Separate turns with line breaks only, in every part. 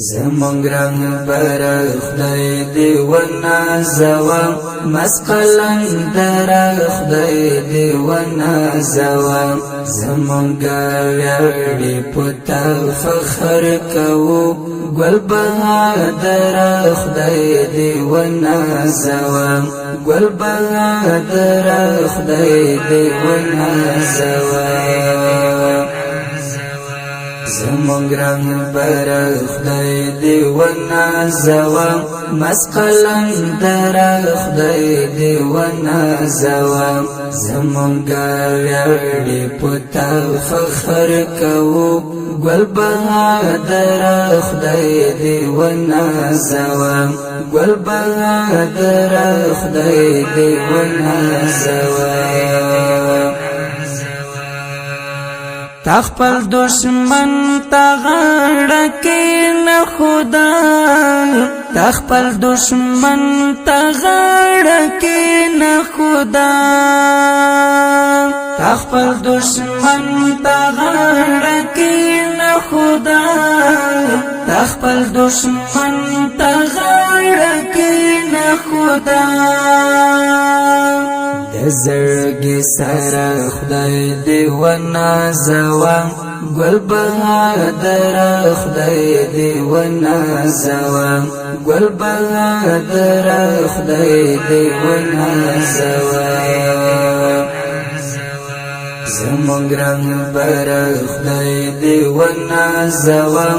زمونږ رنگ بر خدای دی و نازوا مسقلند را خدای دی و نازوا زمونږ ویاړې پتا فخر کوو ګل بهادر خدای دی و نازوا ګل بهادر خدای دی و نازوا زمونږ رنگ بر خدای دی و نازوا مسقلند را خدای دی و نازوا زمونږ ویاړې پتا فخر کوو ګل بهادر خدای دی و نازوا ګل بهادر خدای دی و نازوا تخپل دشمن تغړ کې نه خدا تخپل دشمن تغړ کې نه خدا تخپل دشمن تغړ کې نه خدا تخپل دشمن تغړ کې نه خدا زړګي سره خدای دی و نازوا ګل بهادر خدای دی و نازوا ګل بهادر خدای دی و نازوا زمونږ رنگ بر خدای دی و نازوا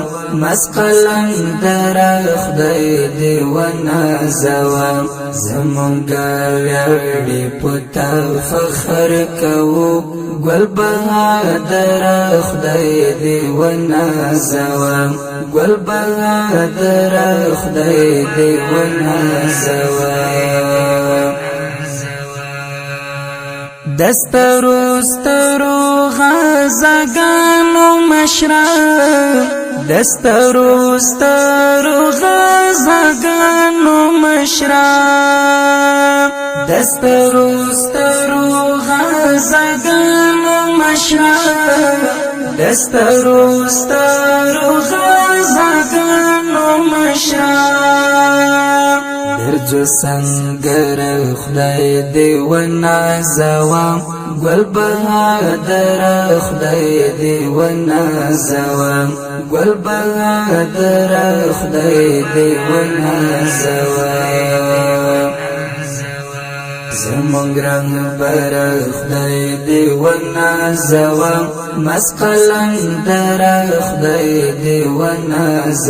مسقلند را خدای دی و نازوا زمونږ ویاړې پتا فخر کوو ګل بهادر خدای دی و نازوا ګل بهادر خدای دی و نازوا دسترو سترو غزگانو مشرا دسترو سترو غزگانو مشرا دسترو سترو غزگانو مشرا دسترو سترو غزگانو مشرا درجو سنگر خدای دی و نازوا ګل بهادر خدای دی و نازوا ګل بهادر خدای دی و نازوا زمونږ رنگ بر خدای دی و نازوا مسقلند را خدای دی و نازوا